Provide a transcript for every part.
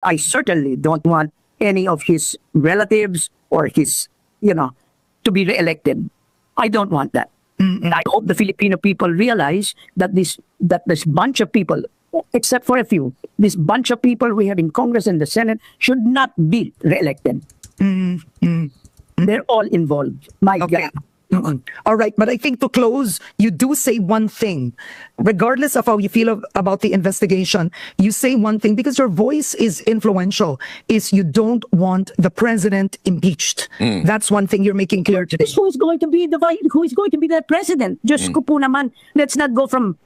I certainly don't want any of his relatives or his, to be reelected. I don't want that. And I hope the Filipino people realize that this bunch of people, except for a few, this bunch of people we have in Congress and the Senate should not be reelected. They're all involved. My God. All right, but I think to close, you do say one thing, regardless of how you feel about the investigation. You say one thing because your voice is influential. Is you don't want the president impeached. That's one thing you're making clear today. Who is going to be the president? Just ko po naman. Let's not go from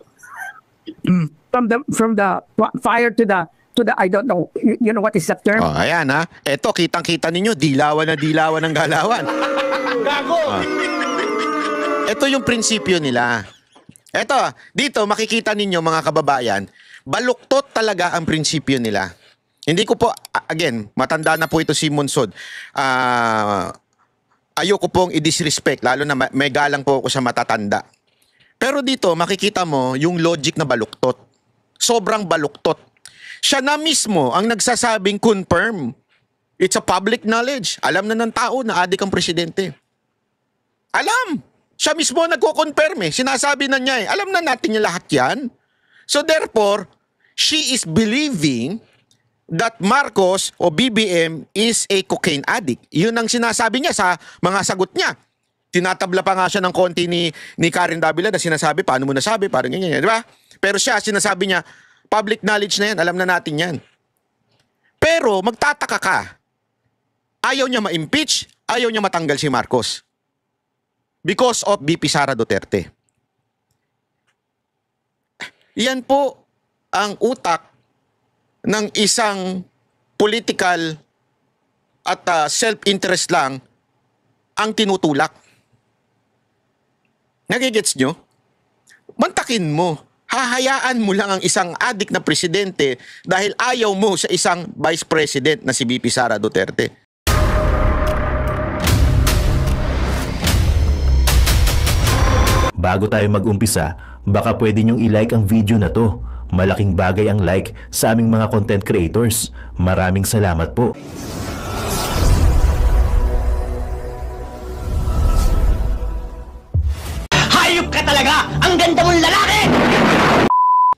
the fire to the I don't know. You know what is that term? Oh, ayan ha. Eto, kitang-kita ninyo, dilawan na dilawan ng galawan. Gago! Ito yung prinsipyo nila. Ito, dito makikita ninyo mga kababayan, baluktot talaga ang prinsipyo nila. Hindi ko po, again, matanda na po ito si Monsod. Ayoko pong i-disrespect, lalo na may galang po ako sa matatanda. Pero dito, makikita mo yung logic na baluktot. Sobrang baluktot. Siya na mismo ang nagsasabing confirm. It's a public knowledge. Alam na ng tao na adik ang presidente. Alam! Siya mismo nagko-confirm eh. Sinasabi na niya eh. Alam na natin niya lahat yan. So therefore, she is believing that Marcos o BBM is a cocaine addict. Yun ang sinasabi niya sa mga sagot niya. Tinatabla pa nga siya ng konti ni Karen Davila na sinasabi, paano mo nasabi? Parang ganyan, di ba? Pero siya, sinasabi niya, public knowledge na yan, alam na natin yan. Pero magtataka ka, ayaw niya ma-impeach, ayaw niya matanggal si Marcos. Because of BP Sara Duterte. Yan po ang utak ng isang political at self-interest lang ang tinutulak. Nagigets nyo? Mantakin mo. Hahayaan mo lang ang isang adik na presidente dahil ayaw mo sa isang vice president na si BP Sara Duterte. Bago tayo mag-umpisa, baka pwede nyong i-like ang video na to. Malaking bagay ang like sa aming mga content creators. Maraming salamat po. Hayop ka talaga! Ang ganda mong lalaki!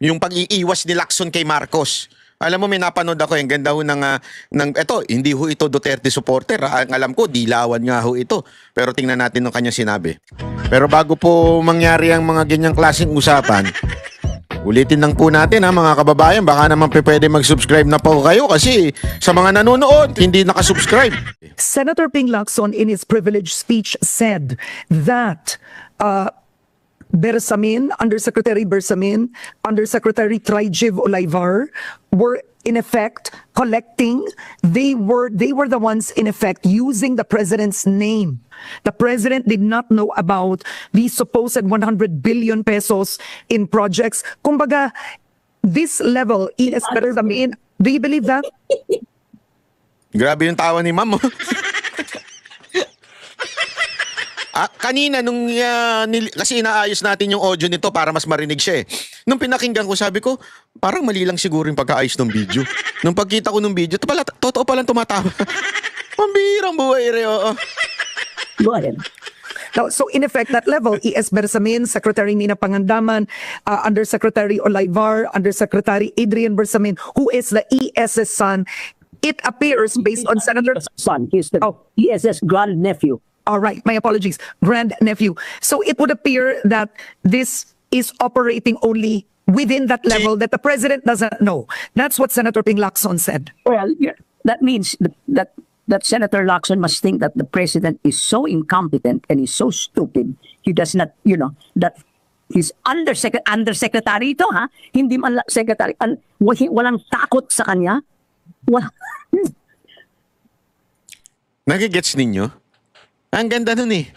Yung pag-iiwas ni Lacson kay Marcos. Alam mo, may napanood ako, yung ganda ho eto, hindi ho ito Duterte supporter. Ang alam ko, dilawan nga ho ito. Pero tingnan natin ng kanyang sinabi. Pero bago po mangyari ang mga ganyang klaseng usapan, ulitin lang po natin ha mga kababayan, baka naman pwede mag-subscribe na po kayo kasi sa mga nanonood, hindi nakasubscribe. Senator Ping Lacson in his privileged speech said that Bersamin, Undersecretary Bersamin, Undersecretary Trijiv Olivar were in effect collecting, they were the ones in effect using the president's name. The president did not know about the supposed 100 billion pesos in projects. Kumbaga, this level is better than me. Do you believe that? Grabe yung tawa ni ma'am. Kanina nung kasi inaayos natin yung audio nito para mas marinig siya eh. Nung pinakinggan ko, sabi ko, parang mali lang siguro yung pagkaayos ng video. Nung pagkita ko ng video, totoo palang tumatawa. Pambirang buhay rin, oo. Go ahead. Now, so in effect, that level, E.S. Bersamin, Secretary Nina Pangandaman, Undersecretary Olivar, Undersecretary Adrian Bersamin, who is the ES's son, it appears based on Senator... Son, he's the ESS grandnephew. All right, my apologies, grandnephew. So it would appear that this is operating only within that level that the president doesn't know. That's what Senator Ping Lacson said. Well, that means that Senator Lacson must think that the president is so incompetent and is so stupid. He does not, that his undersecretary ito, ha? Hindi man secretary, walang takot sa kanya. Nagigets ninyo? Ang ganda nun eh.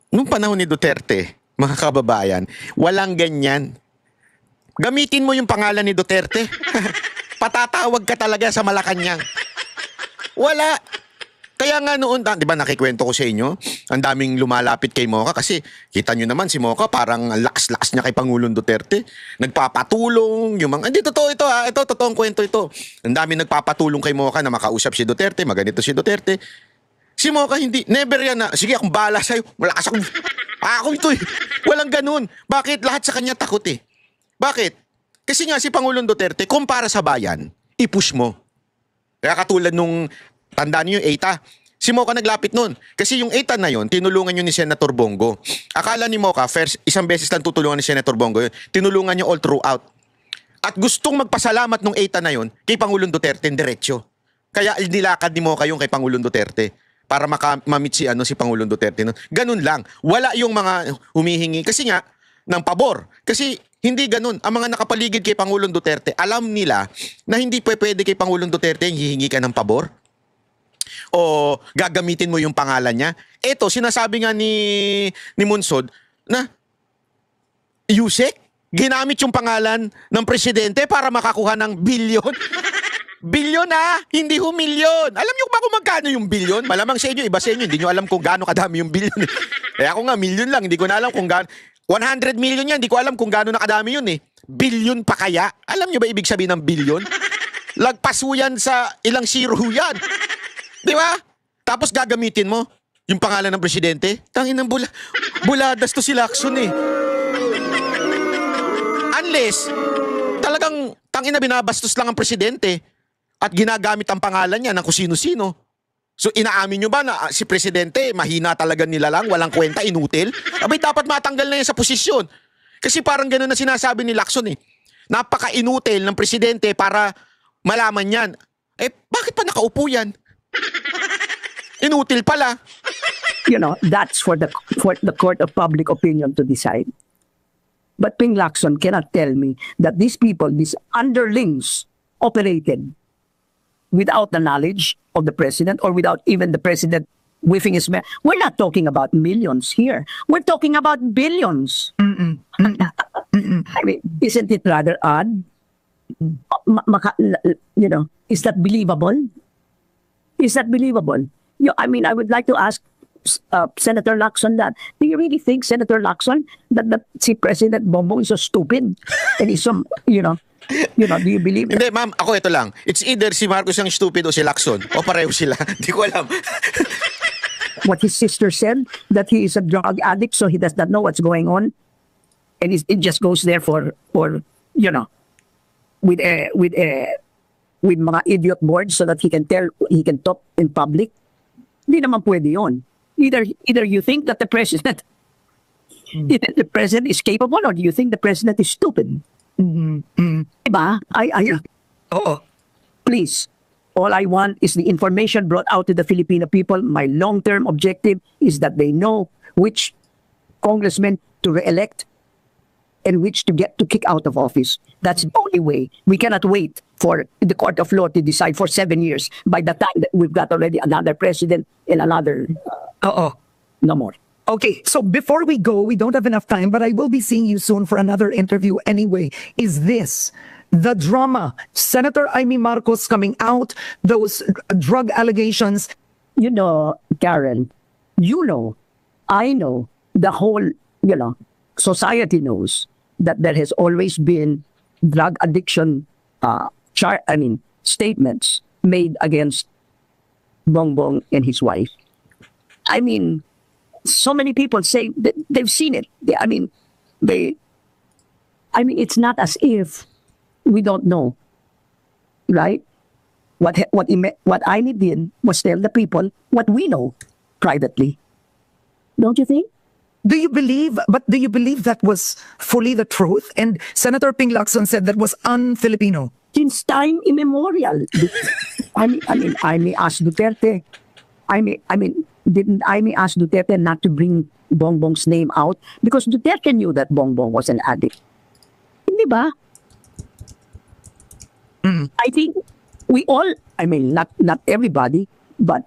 Nung panahon ni Duterte, mga kababayan, walang ganyan. Gamitin mo yung pangalan ni Duterte. Patatawag ka talaga sa Malacanang. Wala. Kaya nga noon, di ba nakikwento ko sa inyo, ang daming lumalapit kay Mocha kasi kita nyo naman si Mocha parang ang lakas-lakas niya kay Pangulong Duterte. Nagpapatulong, yung mga, hindi totoo ito ha, ito totoong kwento ito. Ang daming nagpapatulong kay Mocha na makausap si Duterte, maganito si Duterte. Si Mocha hindi, never yan na, sige akong bahala sa'yo, malakas akong, ako ito eh. Walang ganun. Bakit? Lahat sa kanya takot eh. Bakit? Kasi nga si Pangulong Duterte, kumpara sa bayan, i-push mo. Kaya katulad nung, tandaan niyo yung ETA, si Mocha naglapit nun. Kasi yung ETA na yun, tinulungan yun ni Senator Bongo. Akala ni Mocha, first, isang beses lang tutulungan ni Senator Bongo yun, tinulungan niya all throughout. At gustong magpasalamat nung ETA na yun kay Pangulong Duterte diretso. Kaya nilakad ni Mocha yung kay Pangulong Duterte para mamit si, si Pangulong Duterte. No? Ganun lang. Wala yung mga humihingi. Kasi nga, ng pabor. Kasi hindi ganun. Ang mga nakapaligid kay Pangulong Duterte, alam nila na hindi pwede kay Pangulong Duterte yung hihingi ka ng pabor o gagamitin mo yung pangalan niya. Ito, sinasabi nga ni Munsod na Yusek, ginamit yung pangalan ng presidente para makakuha ng bilyon. Bilyon hindi milyon. Alam niyo ba kung magkano yung bilyon? Malamang sa inyo, iba sa inyo, hindi niyo alam kung gaano kadami yung bilyon. Kaya ako nga, milyon lang, hindi ko na alam kung gaano. 100 million yan, hindi ko alam kung gaano nakadami yun eh. Bilyon pa kaya? Alam niyo ba ibig sabihin ng bilyon? Lagpaso yan sa ilang zero yan. Di ba? Tapos gagamitin mo yung pangalan ng presidente. Tangin ng buladas to si Lacson eh. Unless, talagang tangin na binabastos lang ang presidente at ginagamit ang pangalan niya ng kung sino-sino. So inaamin nyo ba na si presidente mahina talaga nila lang, walang kwenta, inutil? Abay dapat matanggal na yan sa posisyon. Kasi parang gano'n na sinasabi ni Lacson eh. Napaka-inutil ng presidente para malaman yan. Eh bakit pa nakaupo yan? Inutil pala. That's for the court of public opinion to decide. But Ping Lacson cannot tell me that these people, these underlings, operated without the knowledge of the president or without even the president whiffing his mouth. We're not talking about millions here. We're talking about billions. I mean, isn't it rather odd? Is that believable? Is that believable? I mean, I would like to ask Senator Lacson that. Do you really think, Senator Lacson, that si President Bongbong is so stupid? And he's some, do you believe that? Hindi, ma'am, ako ito lang. It's either si Marcos ang stupid o si Lacson. O pareho sila. Hindi ko alam. What his sister said, that he is a drug addict, so he does not know what's going on. And it just goes there for with mga idiot boards so that he can talk in public. Hindi naman pwede yun. Either you think that the president is capable, or do you think the president is stupid? Diba? Oo. Please, all I want is the information brought out to the Filipino people. My long-term objective is that they know which congressmen to re-elect and which to kick out of office. That's the only way. We cannot wait for the court of law to decide for 7 years. By the time that we've got already another president and another, no more. Okay, so before we go, we don't have enough time, but I will be seeing you soon for another interview anyway. Is this the drama? Senator Amy Marcos coming out, those drug allegations. Karen, I know, the whole, society knows that there has always been drug addiction statements made against Bongbong and his wife. I mean, so many people say that they've seen it. It's not as if we don't know, right? What Amy did was tell the people what we know privately. Don't you think? Do you believe that was fully the truth? And Senator Ping Lacson said that was un-Filipino. Since time immemorial. Amy asked Duterte. Didn't Amy ask Duterte not to bring Bongbong's name out? Because Duterte knew that Bongbong was an addict. Hindi ba? I think we all, not everybody, but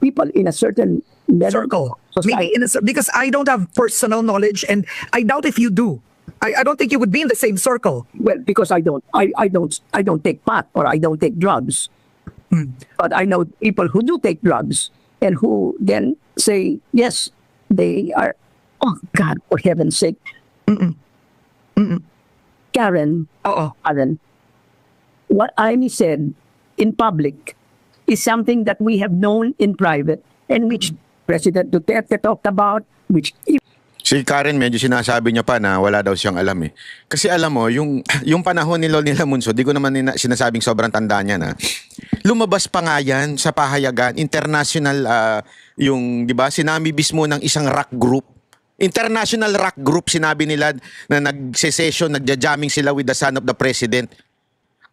people in a certain Circle. society. Because I don't have personal knowledge, and I doubt if you do. I don't think you would be in the same circle. Well, because I don't take pot or I don't take drugs. But I know people who do take drugs and who then say, yes, they are, oh God, for heaven's sake. Karen, Oo. Karen, what Amy said in public is something that we have known in private and which President Duterte talked about, which Si Karen, medyo sinasabi niya pa na wala daw siyang alam eh. Kasi alam mo, yung panahon ni Lol nila Munso, di ko naman sinasabing sobrang tanda niya na. Lumabas pa nga yan sa pahayagan, international, di ba, sinami mismo ng isang rock group. International rock group, sinabi nila na nagse-session, nagja-jamming sila with the son of the president.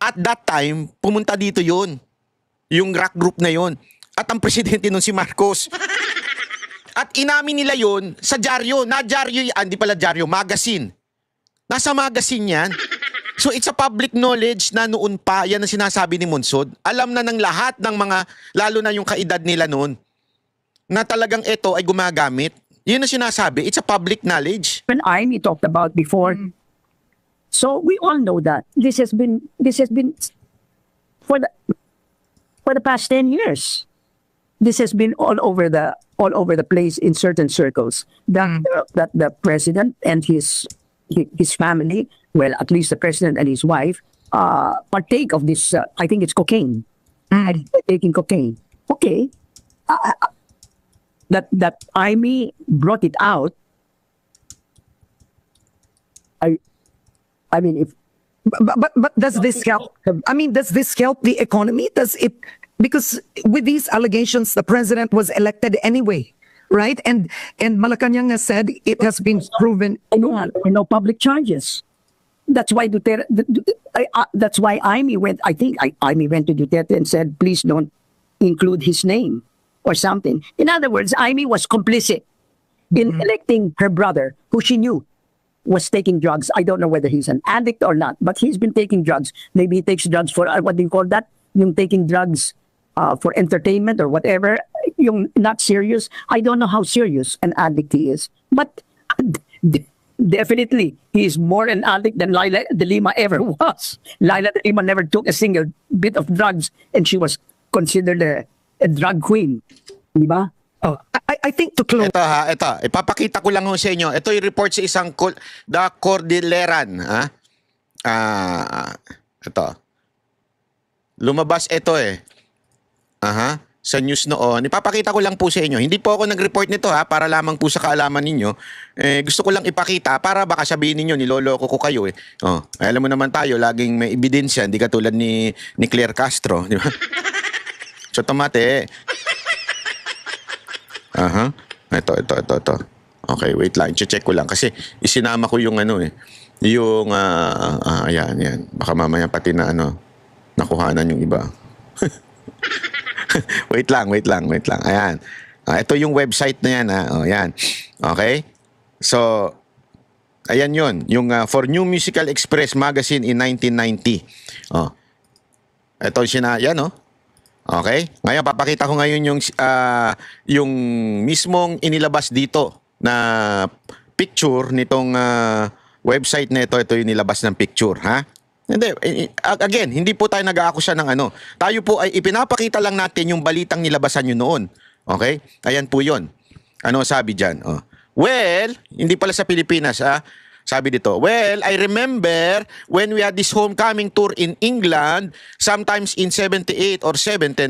At that time, pumunta dito yun. Yung rock group na yun. At ang presidente nun si Marcos. At inamin nila yon sa dyaryo. Na dyaryo, hindi pala dyaryo, magazine. Nasa magazine yan. So it's a public knowledge na noon pa, yan ang sinasabi ni Monsod. Alam na ng lahat ng mga, lalo na yung kaedad nila noon, na talagang ito ay gumagamit. Yun ang sinasabi. It's a public knowledge. when Amy talked about before. So we all know that this has been for the past 10 years. This has been all over the place in certain circles. That the president and his family, well, at least the president and his wife, partake of this. I think it's cocaine. And taking cocaine. Okay. That Amy brought it out. I mean, if But does this help? I mean, does this help the economy? Does it? Because with these allegations, the president was elected anyway, right? And Malacanang has said it has been proven. no public charges. That's why Duterte. That's why Amy went. I think Amy went to Duterte and said, "Please don't include his name or something." In other words, Amy was complicit in electing her brother, who she knew was taking drugs. I don't know whether he's an addict or not, but he's been taking drugs. Maybe he takes drugs for what do you call that? Yung taking drugs for entertainment or whatever. Yung not serious. I don't know how serious an addict he is, but definitely he is more an addict than Laila de Lima ever was. Laila de Lima never took a single bit of drugs, and she was considered a drug queen. Di ba? Oh, I think to close. Ito. Ipapakita ko lang ho sa inyo. Ito yung report sa isang The Cordilleran. Ito. Lumabas ito eh. Sa news noon. Ipapakita ko lang po sa inyo. Hindi po ako nag-report nito para lamang po sa kaalaman ninyo. Gusto ko lang ipakita para baka sabihin ninyo niloloko ko kayo eh. Alam mo naman tayo, laging may ebidensya, hindi katulad ni Claire Castro, di ba? So tomate. Ito. Okay, wait lang. Check ko lang kasi isinama ko yung yung ayan. Baka mamaya pati na nakuhanan yung iba. wait lang. Ayan. Ito yung website na yan Ayan. Okay? So ayan yun. Yung For New Musical Express magazine in 1990. Ito yan Okay? Ngayon, papakita ko ngayon yung mismong inilabas dito na picture nitong website na ito. Ito yung nilabas ng picture, ha? Hindi, again, hindi po tayo nag-aakusa ng Tayo po ay ipinapakita lang natin yung balitang nilabasan nyo noon. Okay? Ayan po yun. Ano sabi dyan? Well, hindi pala sa Pilipinas, Sabi dito, well, I remember when we had this homecoming tour in England, sometimes in 78 or 79,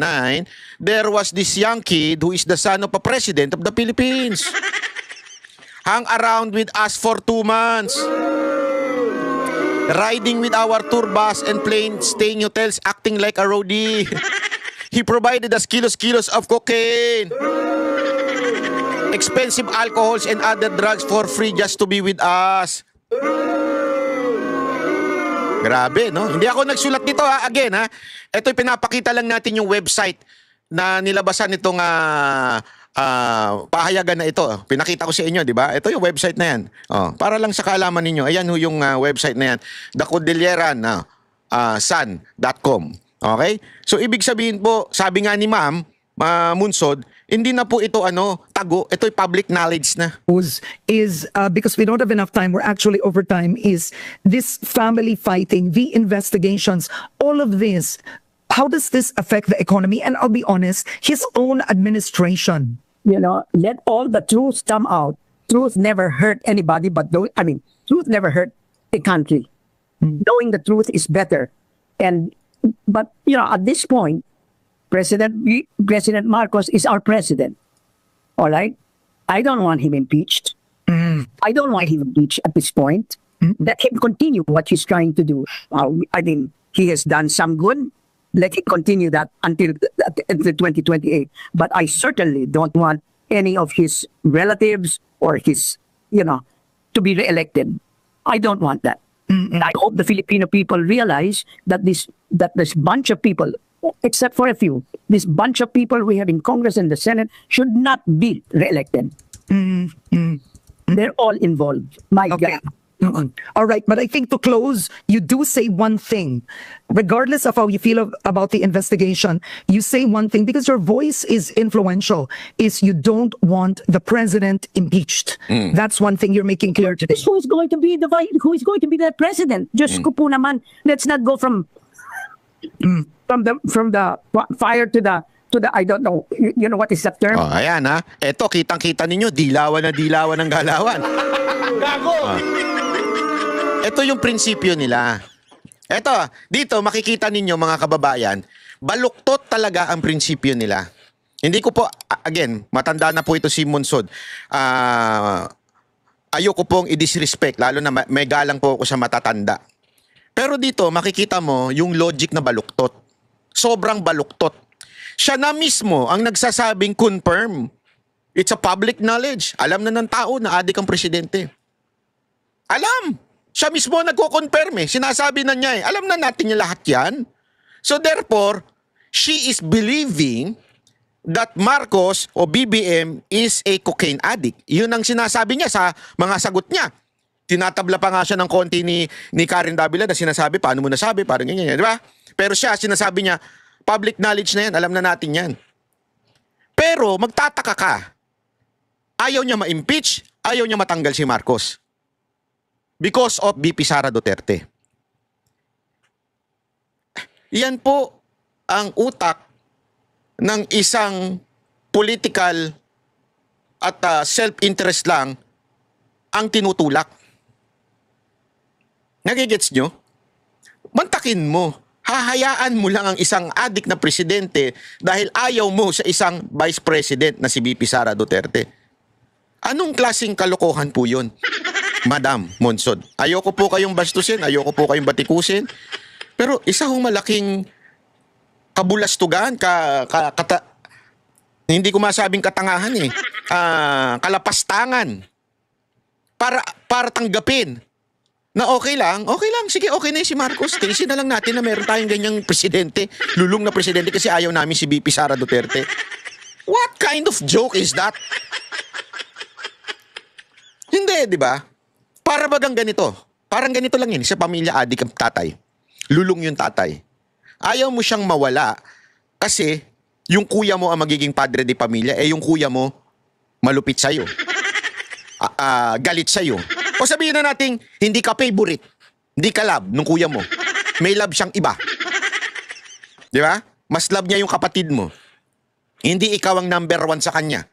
there was this young kid who is the son of a president of the Philippines. Hung around with us for 2 months. Riding with our tour bus and staying hotels, acting like a roadie. He provided us kilos of cocaine. Expensive alcohols and other drugs for free just to be with us. Grabe, no? Hindi ako nagsulat nito, Again, Ito'y pinapakita lang natin yung website na nilabasan nitong pahayagan na ito. Pinakita ko sa inyo, di ba? Ito yung website na yan. Para lang sa kaalaman ninyo. Ayan yung website na yan. The Cordilleran, sun.com. Okay? So, ibig sabihin po, sabi nga ni Ma'am, Munsod, hindi na po ito tago, ito'y public knowledge na. Is because we don't have enough time, we're actually over time, is this family fighting, the investigations, all of this how does this affect the economy? And I'll be honest, his own administration. You know, let all the truth come out. Truth never hurt anybody, but truth never hurt a country. Knowing the truth is better. But you know, at this point, President Marcos is our president. All right, I don't want him impeached. I don't want him impeached at this point. Let him continue what he's trying to do. He has done some good. Let him continue that until 2028. But I certainly don't want any of his relatives or his, to be reelected. I don't want that. And I hope the Filipino people realize that this bunch of people, except for a few, this bunch of people we have in Congress and the Senate should not be reelected. They're all involved. My Okay. God. All right, but I think to close, you do say one thing, regardless of how you feel about the investigation. You say one thing because your voice is influential. Is you don't want the president impeached. That's one thing you're making clear today. Who is going to be the president? Just ko po naman. Let's not go from the fire to the I don't know. You know what is that term? Oh, ayan ha. Eto, kitang-kita ninyo, dilawan na dilawan ng galawan. Gago! Ito yung prinsipyo nila. Ito, dito makikita ninyo mga kababayan, baluktot talaga ang prinsipyo nila. Hindi ko po, again, matanda na po ito si Monsod. Ayoko pong i-disrespect, lalo na may galang po ako sa matatanda. Pero dito, makikita mo yung logic na baluktot. Sobrang baluktot. Siya na mismo ang nagsasabing confirm. It's a public knowledge. Alam na ng tao na adik ang presidente. Alam! Siya mismo nagko-confirm eh. Sinasabi na niya eh. Alam na natin yung lahat yan. So therefore, she is believing that Marcos o BBM is a cocaine addict. Yun ang sinasabi niya sa mga sagot niya. Tinatabla pa nga siya ng konti ni Karen Davila na sinasabi, paano mo nasabi? Parang ganyan, di ba? Pero siya, sinasabi niya, public knowledge na yan, alam na natin yan. Pero magtataka ka, ayaw niya ma-impeach, ayaw niya matanggal si Marcos. Because of VP Sara Duterte. Yan po ang utak ng isang political at self-interest lang ang tinutulak. Nagigets nyo? Mantakin mo. Hahayaan mo lang ang isang adik na presidente dahil ayaw mo sa isang vice president na si VP Sara Duterte. Anong klaseng kalokohan po yun? Madam Monsod, ayoko po kayong bastusin, ayoko po kayong batikusin, pero isa hong malaking kabulastugan, hindi ko masabing katangahan eh, kalapastangan, para tanggapin na okay lang, sige, okay na si Marcos, tiisin na lang natin na meron tayong ganyang presidente, lulong na presidente kasi ayaw namin si VP Sara Duterte. What kind of joke is that? Hindi, di ba? Para bagang ganito. Parang ganito lang yun. Sa pamilya, adik ang tatay. Lulong yung tatay. Ayaw mo siyang mawala kasi yung kuya mo ang magiging padre di pamilya, yung kuya mo malupit sa'yo. Galit sa'yo. O sabihin na natin, hindi ka favorite. Hindi ka love nung kuya mo. May love siyang iba. Di ba? Mas love niya yung kapatid mo. Hindi ikaw ang number 1 sa kanya.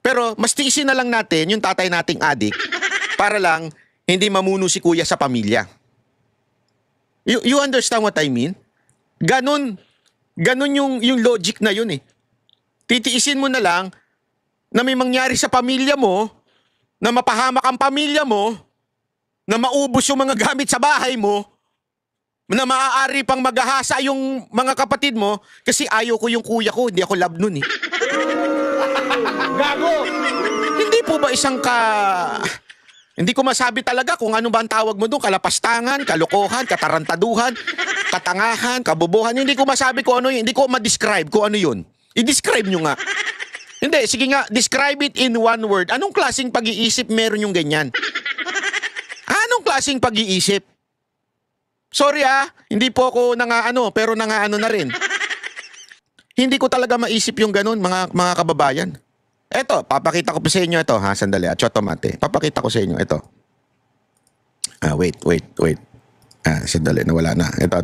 Pero mas tiisin na lang natin yung tatay nating adik para lang hindi mamuno si kuya sa pamilya. You understand what I mean? Ganon yung logic na yun eh. Titiisin mo na lang na may mangyari sa pamilya mo, na mapahamak ang pamilya mo, na maubos yung mga gamit sa bahay mo, na maaari pang maghahasa yung mga kapatid mo kasi ayaw ko yung kuya ko, hindi ako love nun eh. Gago! Hindi po ba isang hindi ko masabi talaga kung ano ba ang tawag mo doon, kalapastangan, kalokohan, katarantaduhan, katangahan, kabobohan. Hindi ko masabi kung ano yun, hindi ko ma-describe kung ano yun. I-describe nyo nga. Hindi, sige nga, describe it in one word. Anong klaseng pag-iisip meron yung ganyan? Anong klaseng pag-iisip? Sorry hindi po ako pero nangaano na rin. Hindi ko talaga maisip yung ganun, mga kababayan. Eto, papakita ko pa sa inyo ito, ha? Sandali, chotomate. Papakita ko sa inyo ito. Wait. Sandali, nawala na. Ito.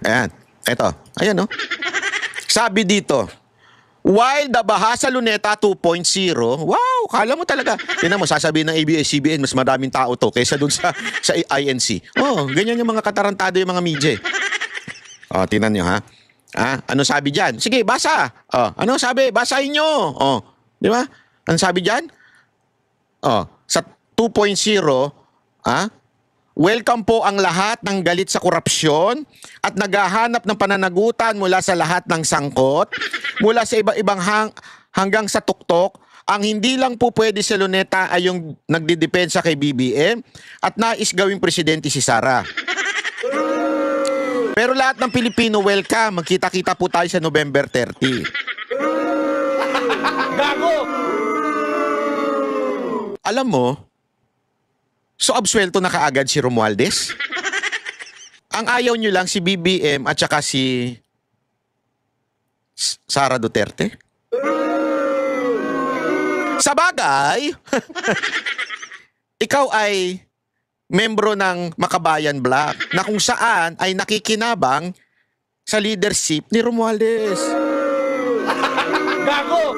Ayan. Eto, ayan oh. Sabi dito, while the Bahasa Luneta 2.0, wow, kala mo talaga. Tingnan mo, sasabihin ng ABS-CBN, mas maraming tao to kaysa dun sa INC. Oh, ganyan yung mga katarantado yung mga media. Oh, tingnan nyo ha. Ano sabi dyan? Sige, basa. Oh, ano sabi? Basahin nyo. Oh, di ba? Ano sabi dyan? Oh, sa 2.0, welcome po ang lahat ng galit sa korupsyon at naghahanap ng pananagutan mula sa lahat ng sangkot, mula sa iba-ibang hanggang sa tuktok. Ang hindi lang po pwede sa Luneta ay yung nagdidepensa kay BBM at nais gawing presidente si Sara. Pero lahat ng Pilipino welcome. Magkita-kita po tayo sa November 30. Gago! Alam mo, so absuelto na kaagad si Romualdez? Ang ayaw nyo lang si BBM at saka si Sara Duterte? Sa bagay, ikaw ay membro ng Makabayan Black na kung saan ay nakikinabang sa leadership ni Romualdez. Gago!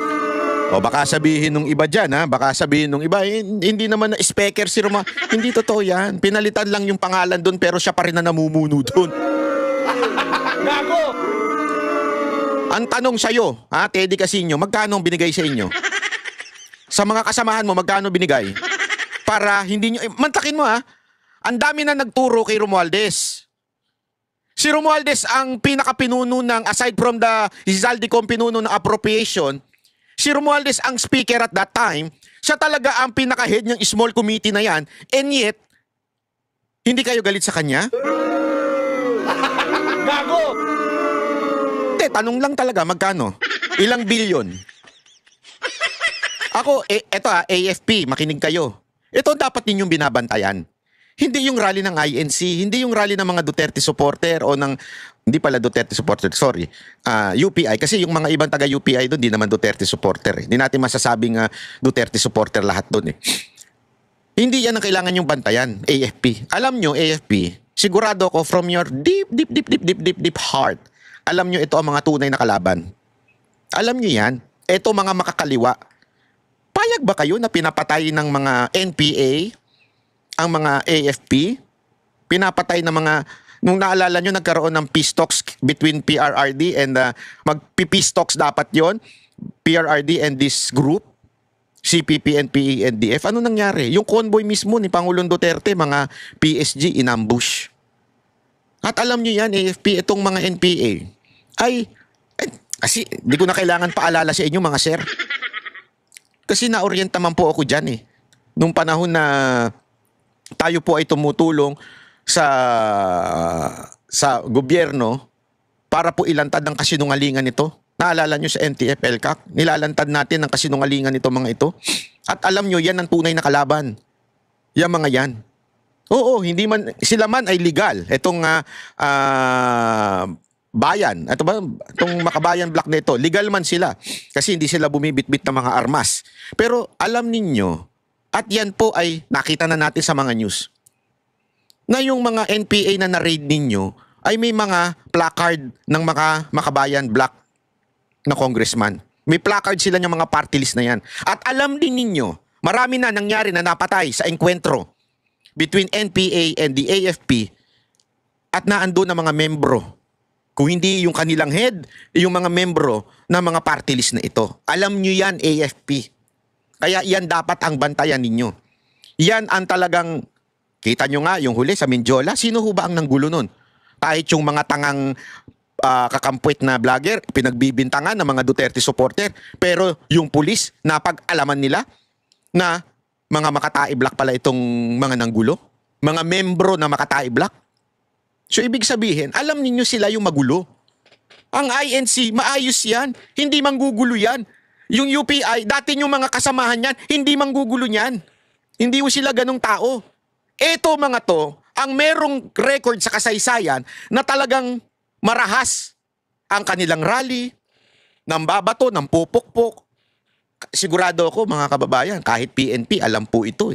O baka sabihin nung iba dyan, baka sabihin nung iba, hindi naman na speaker si Roma. Hindi totoo yan. Pinalitan lang yung pangalan doon pero siya pa rin na namumuno doon. Gago! Ang tanong sa'yo, Teddy Casino, magkano ang binigay sa inyo? Sa mga kasamahan mo, magkano binigay? Para hindi nyo, mantakin mo ang dami na nagturo kay Romualdez. Si Romualdez ang pinakapinuno ng, aside from the Zaldicom pinuno ng appropriation, si Romualdez ang speaker at that time, siya talaga ang pinaka-head ng small committee na yan, and yet, hindi kayo galit sa kanya? Gago! Tanong lang talaga, magkano? Ilang bilyon? Ako, eto AFP, makinig kayo. Ito dapat ninyong binabantayan. Hindi yung rally ng INC, hindi yung rally ng mga Duterte supporter o ng, hindi pala Duterte supporter, sorry, UPI. Kasi yung mga ibang taga-UPI doon, di naman Duterte supporter. Hindi natin masasabing Duterte supporter lahat doon Hindi yan ang kailangan yung bantayan, AFP. Alam nyo, AFP, sigurado ko from your deep heart, alam nyo ito ang mga tunay na kalaban. Alam nyo yan, ito mga makakaliwa. Payag ba kayo na pinapatay ng mga NPA, ang mga AFP, pinapatay ng mga, nung naalala nyo, nagkaroon ng peace talks between PRRD and mag-peace talks dapat yon, PRRD and this group, CPP, NPA, NDF. Ano nangyari? Yung convoy mismo ni Pangulong Duterte, mga PSG, inambush. At alam nyo yan, AFP, itong mga NPA, kasi di ko na kailangan paalala sa inyo mga sir. Kasi na-orient naman po ako dyan Nung panahon na tayo po ay tumutulong sa gobyerno para po ilantad ang kasinungalingan nito. Naalala nyo sa NTF-ELCAC, nilalantad natin ang kasinungalingan nito mga ito. At alam nyo, yan ang tunay na kalaban. Yan mga yan. Oo, hindi man, sila man ay legal. Itong bayan, ito ba, itong Makabayan Black na ito, legal man sila. Kasi hindi sila bumibitbit ng mga armas. Pero alam ninyo, at yan po ay nakita na natin sa mga news, na yung mga NPA na na-raid ninyo ay may mga placard ng mga Makabayan Black na congressman. May placard sila ng mga party list na yan. At alam din ninyo, marami na nangyari na napatay sa enkwentro between NPA and the AFP at naandun ang mga membro. Kung hindi yung kanilang head, yung mga membro ng mga party list na ito. Alam nyo yan, AFP. Kaya yan dapat ang bantayan ninyo. Yan ang talagang, kita nyo nga yung huli sa Mindiola, sino ho ba ang nanggulo nun? Kahit yung mga tangang kakampwet na vlogger, pinagbibintangan ng mga Duterte supporter, pero yung pulis, napag-alaman nila na mga Makatai Black pala itong mga nanggulo, mga membro na Makatai Black. So ibig sabihin, alam ninyo sila yung magulo. Ang INC, maayos yan, hindi manggugulo yan. Yung UPI, dati yung mga kasamahan yan, hindi manggugulo yan. Hindi mo sila ganong tao. Eto mga to, ang merong record sa kasaysayan na talagang marahas ang kanilang rally, ng babato, ng pupukpok. Sigurado ako mga kababayan, kahit PNP, alam po ito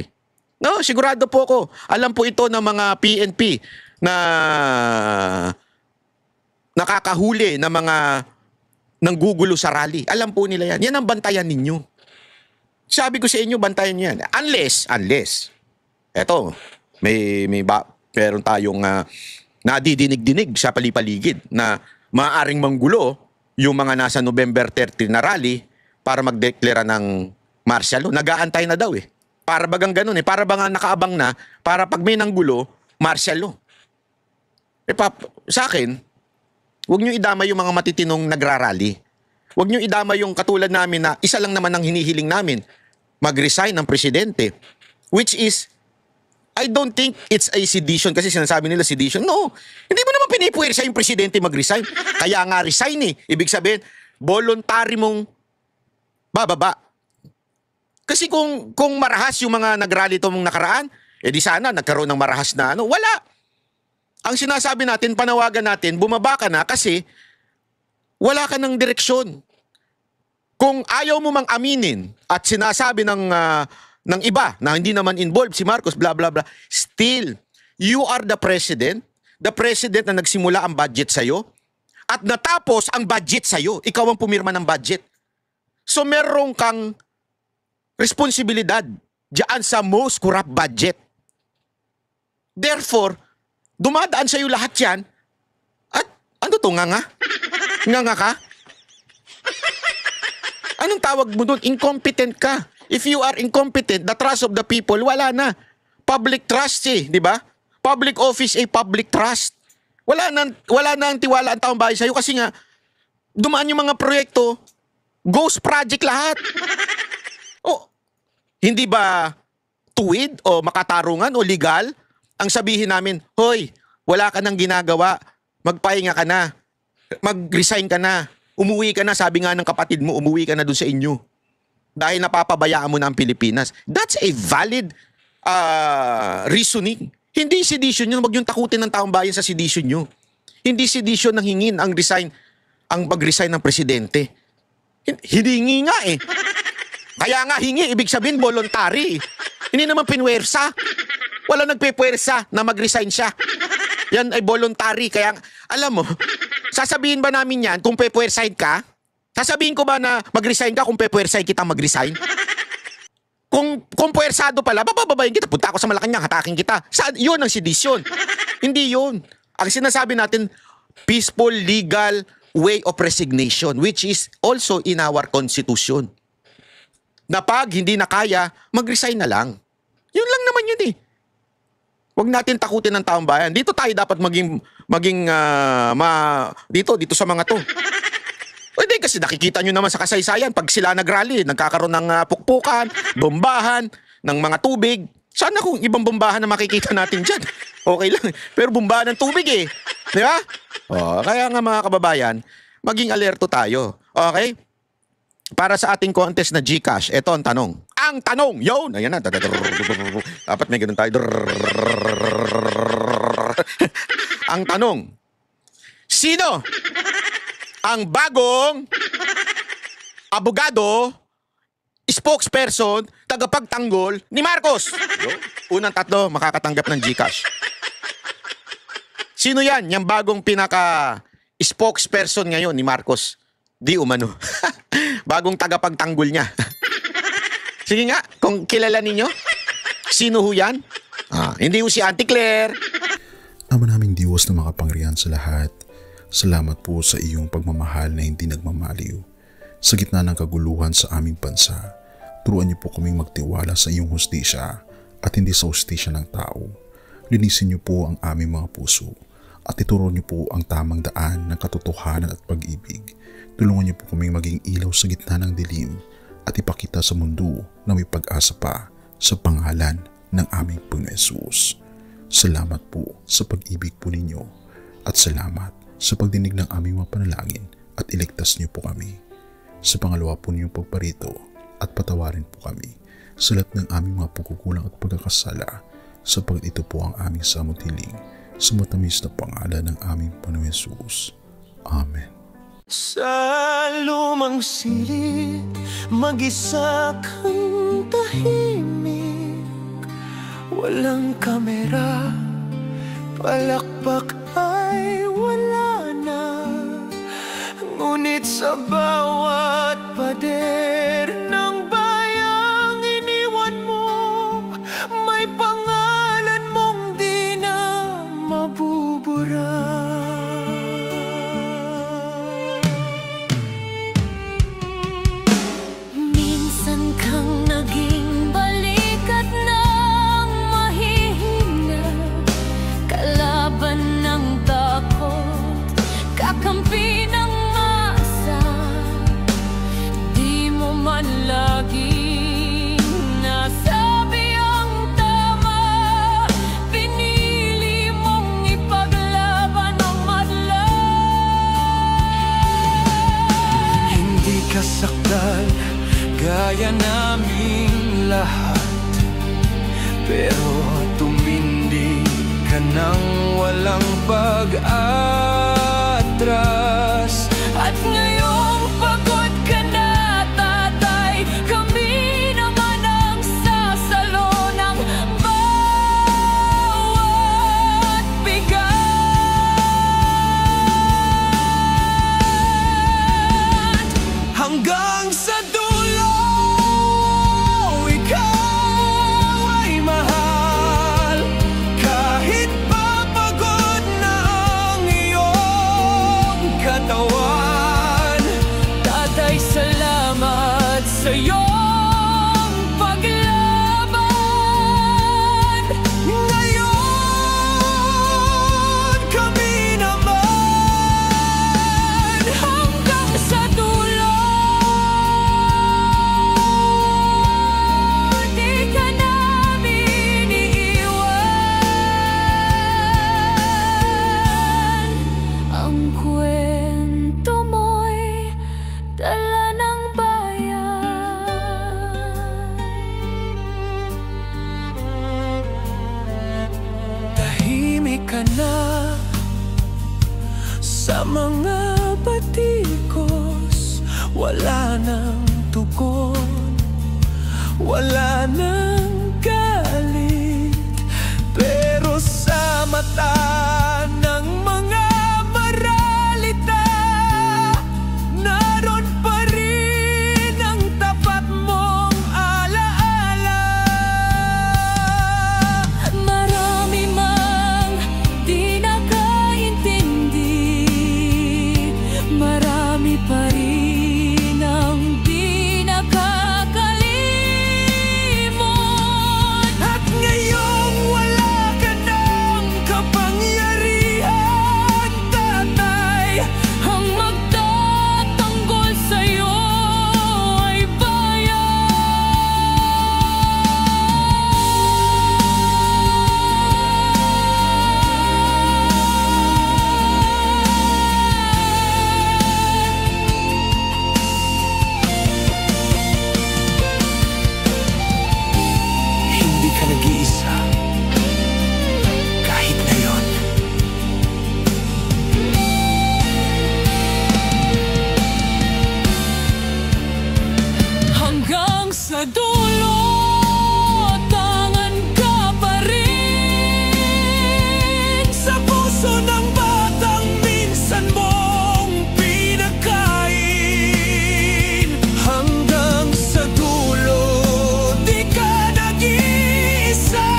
No, sigurado po ako, alam po ito ng mga PNP na nakakahuli na mga nanggugulo sa rally. Alam po nila yan. Yan ang bantayan ninyo. Sabi ko sa inyo, bantayan nyo yan. Unless, eto, meron tayong nadidinig-dinig sa palipaligid na maaaring manggulo yung mga nasa November 30 na rally para magdeklara ng martial law. Nag-aantay na daw eh. Para bagang ganun eh. Para bang nakaabang na para pag may nanggulo, martial law. Sa akin, huwag nyo idama yung mga matitinong nagrarally. Huwag nyo idama yung katulad namin na isa lang naman ang hinihiling namin, mag-resign ng presidente. Which is, I don't think it's a sedition kasi sinasabi nila sedition. No, hindi mo naman pinipuwersa yung presidente mag-resign. Kaya nga resign eh. Ibig sabihin, voluntary mong bababa. Kasi kung marahas yung mga nagrally itong nakaraan, di sana nagkaroon ng marahas na ano. Wala. Ang sinasabi natin, panawagan natin, bumaba ka na kasi wala ka ng direksyon. Kung ayaw mo mang aminin at sinasabi ng iba na hindi naman involved si Marcos, blah, blah, blah, still, you are the president na nagsimula ang budget sa'yo at natapos ang budget sa'yo. Ikaw ang pumirma ng budget. So meron kang responsibilidad diyan sa most corrupt budget. Therefore, dumadaan sa'yo lahat yan at ano to, nganga? Nganga ka? Anong tawag mo doon? Incompetent ka. If you are incompetent, the trust of the people, wala na. Public trust eh, di ba? Public office eh, public trust. Wala na ang tiwala ang taong bayan sa'yo kasi nga, dumaan yung mga proyekto, ghost project lahat. O, hindi ba tuwid o makatarungan o legal ang sabihin namin, hoy, wala ka nang ginagawa, magpahinga ka na, mag-resign ka na, umuwi ka na, sabi nga ng kapatid mo, umuwi ka na doon sa inyo. Dahil napapabayaan mo na ang Pilipinas. That's a valid reasoning. Hindi sedition yun, wag yung takutin ng taong bayan sa sedition nyo. Hindi sedition nang hingin ang mag-resign ng presidente. Hiningi nga eh. Kaya nga hingi, ibig sabihin voluntary. Hindi naman pinwersa. Wala nagpepwersa na mag-resign siya. Yan ay voluntary. Kaya, alam mo, sasabihin ba namin yan kung pepwersahin ka? Sasabihin ko ba na mag-resign ka kung pepwersahin kita mag-resign? Kung pwersado pala, bababayin kita. Punta ako sa Malacanang, hatakin kita. Yun ang sedisyon. Hindi yun. Ang sinasabi natin, peaceful, legal way of resignation, which is also in our constitution. Na pag hindi na kaya, mag-resign na lang. Yun lang naman yun eh. Huwag natin takutin ng taong bayan. Dito tayo dapat dito sa mga to. Pwede kasi nakikita nyo naman sa kasaysayan, pag sila nagrally, nagkakaroon ng pukpukan, bombahan, ng mga tubig. Sana kung ibang bombahan na makikita natin dyan. Okay lang. Pero bombahan ng tubig eh. Di ba? Kaya nga mga kababayan, maging alerto tayo. Okay? Para sa ating contest na GCash, ito ang tanong. Ang tanong, yun! Ayan na. Dapat may ganun tayo. Ang tanong, sino ang bagong abogado, spokesperson, tagapagtanggol ni Marcos? Unang tatlo, makakatanggap ng GCash. Sino yan? Yung bagong pinaka-spokesperson ngayon ni Marcos. Di umano. Bagong tagapagtanggol niya. Sige nga, kung kilala ninyo, sino ho yan? Hindi ho si Auntie Claire. Ama naming Diyos na makapangyarihan sa lahat, salamat po sa iyong pagmamahal na hindi nagmamaliw. Sa gitna ng kaguluhan sa aming bansa, turuan niyo po kaming magtiwala sa iyong hustisya at hindi sa hustisya ng tao. Linisin niyo po ang aming mga puso at ituro niyo po ang tamang daan ng katotohanan at pag-ibig. Tulungan niyo po kaming maging ilaw sa gitna ng dilim at ipakita sa mundo na may pag-asa pa sa pangalan ng aming Panginoon Hesus. Salamat po sa pag-ibig po ninyo at salamat sa pagdinig ng aming mga panalangin at iligtas niyo po kami. Sa pangalawa po niyong pagparito at patawarin po kami sa lahat ng aming mga pagkukulang at pagkakasala sapagkat ito po ang aming samot hiling sa matamis na pangalan ng aming Panginoon Hesus. Amen. Sa lumang silid, mag-isa kang tahimik. Walang kamera, palakpak ay wala na. Ngunit sa bawat pader ng bayang iniwan mo, may pangalan mong di na mabubura. Minsan kang naging balikat ng mahihina, kalaban ng takot, kakampi ng asa. Di mo man laging nasabi ang tama, pinili mong ipaglaban ang madla. Hindi ka saktan gaya naming lahat, pero tumindi ka nang walang pag-atras. At ngayong pagod ka na, tatay, kami naman ang sasalo ng bawat bigat. Hanggang sa dulo, ikaw ay mahal. Kahit papagod na ang iyong katawan, tatay, salamat sa iyong paglaban. Ngayon, kami naman hanggang sa dulo. Di ka namin iiwan. Ang kwento mo'y dala ng bayan. Tahimik ka na sa mga batikos, wala nang tugon, wala nang galit, pero sa mata ng mga maralita, naroon pa rin ang tapat mong alaala. Marami mang di nakaintindi, marami pa rin ang di nakakalimot. At ngayong wala ka ng kapangyarihan, tatay, Ang magtatanggol sa'yo ay hindi ka nag-iisa. Kahit ngayon, hanggang sa dulo, tangan ka pa rin. sa puso ng batang minsan mong pinakain. Hanggang sa dulo, di ka nag-iisa.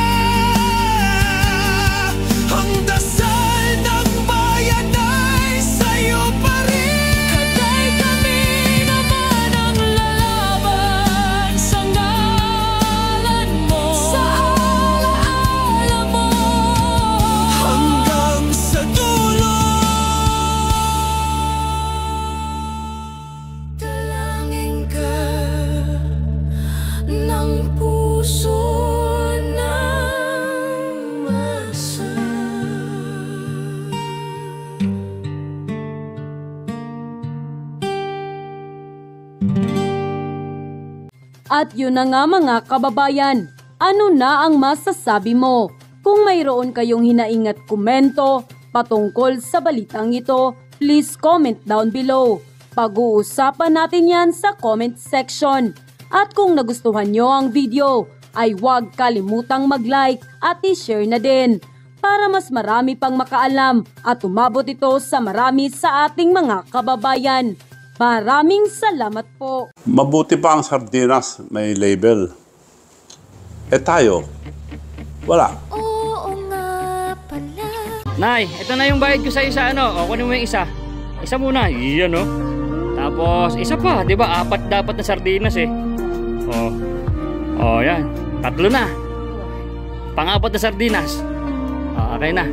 Ang dasal ng bayan ay sa'yo pa rin. Katay, kami naman ang lalaban sa ngalan mo, sa alaala mo. Hanggang sa dulo. Dalangin ka ng puso ng masa. At yun na nga mga kababayan, ano na ang masasabi mo? Kung mayroon kayong hinaing at komento patungkol sa balitang ito, please comment down below. Pag-uusapan natin yan sa comment section. At kung nagustuhan nyo ang video, ay huwag kalimutang mag-like at i-share na din para mas marami pang makaalam at umabot ito sa marami sa ating mga kababayan. Maraming salamat po. Mabuti pa ang sardinas, may label. Eh tayo, wala. Nay, ito na yung bayad ko sa isa, O, kunin mo yung isa. Isa muna, iyan, Tapos, isa pa, di ba? 4 dapat na sardinas, yan. 3 na. Pang-4 na sardinas. Okay na.